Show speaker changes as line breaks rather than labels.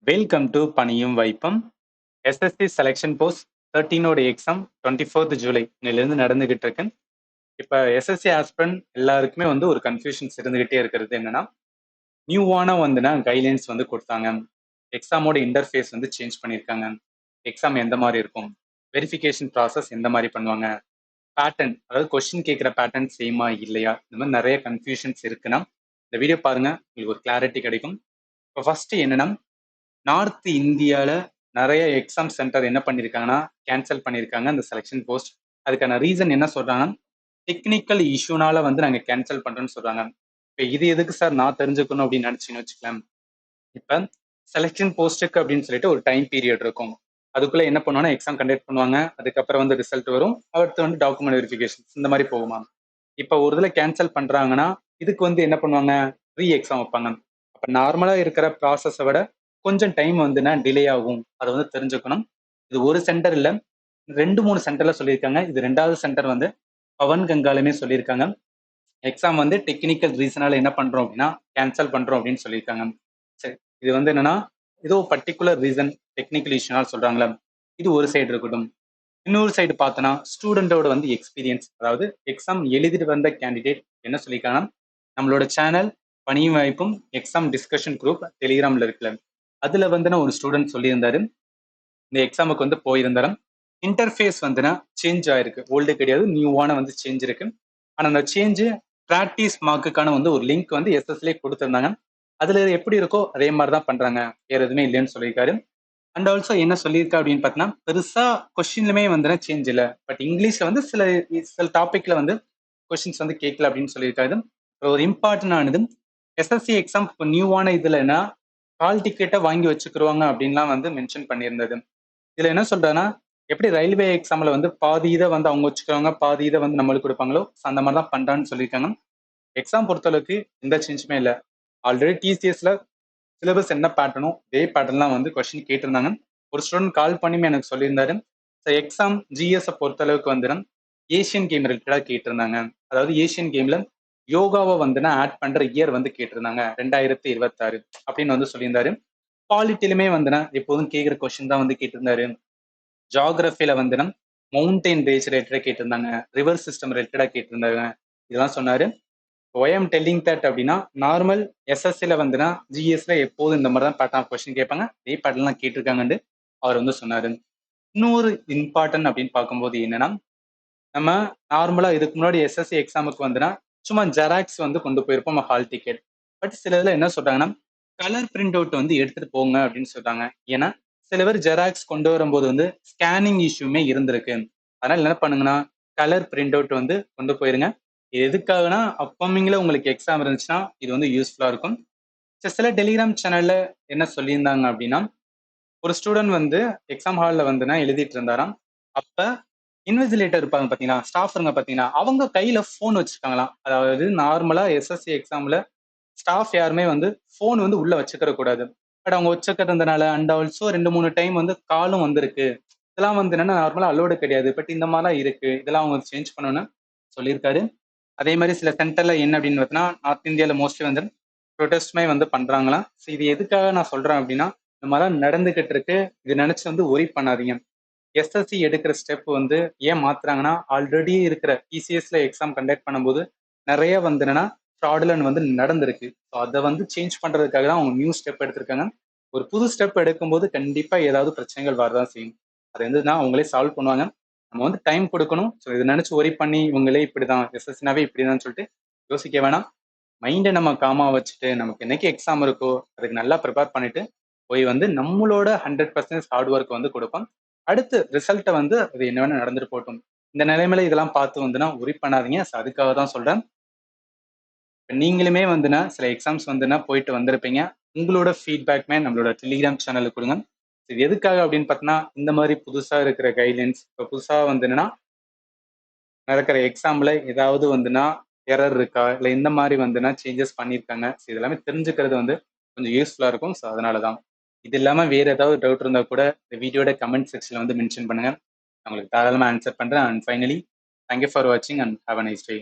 Welcome to பணியும் வைப்பம். SSC selection post 13ஓட எக்ஸாம் 24th ஜூலை இன்னிலிருந்து நடந்துகிட்டு இருக்கு. இப்ப எஸ்எஸ்சி ஆஸ்பிரண்ட் எல்லாருக்குமே வந்து ஒரு கன்ஃபியூஷன்ஸ் இருந்துகிட்டே இருக்கிறது என்னன்னா, நியூவான கைட்லைன்ஸ் வந்து கொடுத்தாங்க. எக்ஸாமோட இன்டர்ஃபேஸ் வந்து சேஞ்ச் பண்ணியிருக்காங்க. எக்ஸாம் எந்த மாதிரி இருக்கும், வெரிஃபிகேஷன் ப்ராசஸ் எந்த மாதிரி பண்ணுவாங்க, பேட்டர்ன் அதாவது கொஸ்டின் கேட்குற பேட்டர்ன் சேமா இல்லையா, இந்த மாதிரி நிறைய கன்ஃபியூஷன்ஸ் இருக்குன்னா இந்த வீடியோ பாருங்க, உங்களுக்கு ஒரு கிளாரிட்டி கிடைக்கும். இப்போ ஃபர்ஸ்ட் என்னன்னா, நார்த் இந்தியால நிறைய எக்ஸாம் சென்டர் என்ன பண்ணியிருக்காங்கன்னா கேன்சல் பண்ணியிருக்காங்க அந்த செலெக்ஷன் போஸ்ட். அதுக்கான ரீசன் என்ன சொல்றாங்கன்னா, டெக்னிக்கல் இஷ்யூனால வந்து நாங்க கேன்சல் பண்றோம்னு சொல்றாங்க. இப்போ இது எதுக்கு சார் நான் தெரிஞ்சுக்கணும் அப்படின்னு நினைச்சீங்கன்னு வச்சுக்கலாம். இப்ப செலெக்ஷன் போஸ்ட்டுக்கு அப்படின்னு சொல்லிட்டு ஒரு டைம் பீரியட் இருக்கும். அதுக்குள்ள என்ன பண்ணுவாங்கன்னா எக்ஸாம் கண்டக்ட் பண்ணுவாங்க, அதுக்கப்புறம் வந்து ரிசல்ட் வரும், அடுத்து வந்து டாக்குமெண்ட் வெரிஃபிகேஷன் இந்த மாதிரி போகுமா. இப்போ ஒரு இதில் கேன்சல் பண்றாங்கன்னா இதுக்கு வந்து என்ன பண்ணுவாங்க, ரீ எக்ஸாம் வைப்பாங்க. அப்போ நார்மலா இருக்கிற ப்ராசஸை விட கொஞ்சம் டைம் டிலே ஆகும். அதை வந்து தெரிஞ்சுக்கணும். இது ஒரு சென்டர் இல்ல, 2-3 சென்டர்ல சொல்லியிருக்காங்க. இது 2வது சென்டர் வந்து பவன் கங்காலுமே சொல்லியிருக்காங்க. எக்ஸாம் வந்து டெக்னிக்கல் ரீசனால என்ன பண்றோம் அப்படின்னா கேன்சல் பண்றோம் அப்படின்னு சொல்லியிருக்காங்க. சரி, இது வந்து என்னன்னா ஏதோ பர்டிகுலர் ரீசன் டெக்னிக்கல் இஷ்யூனால சொல்றாங்களா, இது ஒரு சைடு இருக்கட்டும். இன்னொரு சைடு பார்த்தோன்னா ஸ்டூடெண்டோட வந்து எக்ஸ்பீரியன்ஸ், அதாவது எக்ஸாம் எழுதிட்டு வந்த கேண்டிடேட் என்ன சொல்லியிருக்காங்கன்னா, நம்மளோட சேனல் பணியும் வாய்ப்பும் எக்ஸாம் டிஸ்கஷன் குரூப் டெலிகிராம்ல இருக்குல்ல, அதுல ஒரு ஸ்டூடெண்ட் சொல்லியிருந்தாரு, இந்த எக்ஸாமுக்கு வந்து போயிருந்தாரு, இன்டர்ஃபேஸ் சேஞ்ச் ஆயிருக்கு, ஓல்டு கிடையாது, நியூவான வந்து சேஞ்ச் இருக்கு. ஆனா அந்த சேஞ்சு ப்ராக்டிஸ் மார்க்குக்கான வந்து ஒரு லிங்க் வந்து எஸ்எஸ்லே கொடுத்துருந்தாங்க. அதுல எப்படி இருக்கோ அதே மாதிரி தான் பண்றாங்க, வேற எதுவுமே இல்லைன்னு சொல்லியிருக்காரு. அண்ட் ஆல்சோ என்ன சொல்லியிருக்கா அப்படின்னு பார்த்தீங்கன்னா, பெருசா கொஸ்டின்லுமே சேஞ்ச் இல்லை, பட் இங்கிலீஷ்ல வந்து சில சில டாபிக்ல வந்து கொஸ்டின்ஸ் வந்து கேட்கல அப்படின்னு சொல்லியிருக்காரு. ஒரு இம்பார்ட்டன்ட் ஆனது, எஸ்எஸ்சி எக்ஸாம் இப்போ நியூவான இதுல என்ன கால் டிக்கெட்டை வாங்கி வச்சுக்கிருவாங்க அப்படின்லாம் வந்து மென்ஷன் பண்ணியிருந்தது. இதுல என்ன சொல்றேன்னா, எப்படி ரயில்வே எக்ஸாம்ல வந்து பாதி இதை வந்து அவங்க வச்சுக்கிறவங்க, பாதி இதை வந்து நம்மளுக்கு கொடுப்பாங்களோ, அந்த மாதிரி தான் பண்றான்னு சொல்லியிருக்காங்க. எக்ஸாம் பொறுத்தளவுக்கு எந்த சேஞ்சுமே இல்லை. ஆல்ரெடி டிசிஎஸ்ல சிலபஸ் என்ன பேட்டர்னோ அதே பேட்டர்லாம் வந்து கொஸ்டின் கேட்டிருந்தாங்க. ஒரு ஸ்டூடெண்ட் கால் பண்ணியுமே எனக்கு சொல்லியிருந்தாரு, சார் எக்ஸாம் ஜிஎஸ் பொறுத்தளவுக்கு ஏஷியன் கேம் ரிலேட்டடாக கேட்டிருந்தாங்க. அதாவது ஏஷியன் கேம்ல யோகாவை ஆட் பண்ற இயர் வந்து கேட்டிருந்தாங்க 2026 அப்படின்னு வந்து சொல்லியிருந்தாரு. பாலிட்டிலுமே எப்போதும் கேட்குற கொஸ்டின் தான் வந்து கேட்டிருந்தாரு. ஜாகிரபியில மவுண்டைன் ரேஞ்ச் ரிலேட்டடா கேட்டிருந்தாங்க, ரிவர் சிஸ்டம் ரிலேட்டடா கேட்டிருந்தாங்க, இதெல்லாம் சொன்னாரு. ஒய் எம் டெல்லிங் தட் அப்படின்னா, நார்மல் எஸ்எஸ்சில ஜிஎஸ்ல எப்போதும் இந்த மாதிரி தான் பேட்டர்ன் ஆஃப் கொஸ்டின் கேட்பாங்க, இதே பேட்டர்லாம் கேட்டிருக்காங்கன்னு அவர் வந்து சொன்னாரு. இன்னொரு இம்பார்ட்டன்ட் அப்படின்னு பார்க்கும்போது என்னன்னா, நம்ம நார்மலா இதுக்கு முன்னாடி எஸ்எஸ்சி எக்ஸாமுக்கு சும்மா ஜெராக்ஸ் வந்து கொண்டு போயிருப்போம் ஹால் டிக்கெட். பட் சில இதில் என்ன சொல்றாங்கன்னா, கலர் பிரிண்ட் அவுட் வந்து எடுத்துட்டு போங்க அப்படின்னு சொல்றாங்க. ஏன்னா சில பேர் ஜெராக்ஸ் கொண்டு வரும்போது ஸ்கேனிங் இஷ்யூமே இருந்திருக்கு. அதனால என்ன பண்ணுங்கன்னா, கலர் பிரிண்ட் அவுட் வந்து கொண்டு போயிருங்க. இது எதுக்காகனா, அப்கமிங்ல உங்களுக்கு எக்ஸாம் இருந்துச்சுன்னா இது வந்து யூஸ்ஃபுல்லா இருக்கும். சில டெலிகிராம் சேனல்ல என்ன சொல்லியிருந்தாங்க அப்படின்னா, ஒரு ஸ்டூடெண்ட் வந்து எக்ஸாம் ஹாலில் எழுதிட்டு இருந்தாராம். அப்ப இன்விஜிலேட்டர் இருப்பாங்க பாத்தீங்களா, ஸ்டாஃப் இருங்க பாத்தீங்கன்னா, அவங்க கையில போன் வச்சிருக்காங்களாம். அதாவது நார்மலா எஸ்எஸ்சி எக்ஸாம்ல ஸ்டாஃப் யாருமே போன் உள்ள வச்சுக்கிற கூடாது. பட் அவங்க வச்சுக்கிறதுனால அண்ட் ஆல்சோ 2-3 டைம் காலும் வந்திருக்கு. இதெல்லாம் என்னன்னா நார்மலா அலோடு கிடையாது. பட் இந்த மாதிரிலாம் இருக்கு, இதெல்லாம் அவங்க சேஞ்ச் பண்ணணும்னு சொல்லியிருக்காரு. அதே மாதிரி சில சென்டர்ல என்ன அப்படின்னு பார்த்தீங்கன்னா, நார்த் இந்தியாவில் மோஸ்ட்லி ப்ரொடெஸ்ட்மே பண்றாங்களாம். ஸோ இது எதுக்காக நான் சொல்றேன் அப்படின்னா, இந்த மாதிரிலாம் நடந்துகிட்டு இருக்கு, இது நினைச்சு ஒரி பண்ணாதீங்க. எஸ்எஸ்சி எடுக்கிற ஸ்டெப் ஏன் மாத்துறாங்கன்னா, ஆல்ரெடி இருக்கிற டிசிஎஸ்ல எக்ஸாம் கண்டக்ட் பண்ணும்போது நிறைய என்னன்னா ஃப்ராடுலன் நடந்திருக்கு. ஸோ அதை சேஞ்ச் பண்றதுக்காக தான் அவங்க நியூ ஸ்டெப் எடுத்திருக்காங்க. ஒரு புது ஸ்டெப் எடுக்கும்போது கண்டிப்பா ஏதாவது பிரச்சனைகள் வரதான் செய்யும். அது அவங்களே சால்வ் பண்ணுவாங்க. நம்ம டைம் கொடுக்கணும். ஸோ இதை நினைச்சு ஒரி பண்ணி இவங்களே இப்படிதான், எஸ்எஸ்சினாவே இப்படிதான் சொல்லிட்டு யோசிக்க வேணாம். மைண்டை நம்ம காமா வச்சுட்டு நமக்கு என்னைக்கு எக்ஸாம் இருக்கோ அதுக்கு நல்லா ப்ரிப்பேர் பண்ணிட்டு போய் நம்மளோட 100% ஹார்ட் ஒர்க் கொடுப்போம். அடுத்து ரிசல்ட்டை அது என்ன வேணா நடந்துட்டு போட்டும். இந்த நிலைமையில இதெல்லாம் பார்த்து ஒரி பண்ணாதீங்க. அதுக்காக தான் சொல்றேன். நீங்களுமே சில எக்ஸாம்ஸ் போயிட்டு வந்திருப்பீங்க. உங்களோட ஃபீட்பேக்மே நம்மளோட டெலிகிராம் சேனலுக்கு கொடுங்க. இது எதுக்காக அப்படின்னு பார்த்தீங்கன்னா, இந்த மாதிரி புதுசா இருக்கிற கைட்லைன்ஸ், இப்போ புதுசா என்னன்னா நடக்கிற எக்ஸாம்ல ஏதாவது எரர் இருக்கா, இல்லை இந்த மாதிரி சேஞ்சஸ் பண்ணியிருக்காங்க. ஸோ இதெல்லாமே தெரிஞ்சுக்கிறது கொஞ்சம் யூஸ்ஃபுல்லா இருக்கும். ஸோ அதனால தான். இது இல்லாம வேற ஏதாவது டவுட் இருந்தா கூட இந்த வீடியோட கமெண்ட் செக்ஷன்ல மென்ஷன் பண்ணுங்க. நான் உங்களுக்கு தாராளமா ஆன்சர் பண்றேன். அண்ட் ஃபைனலி, தேங்க்யூ ஃபார் வாட்சிங் and have a nice day.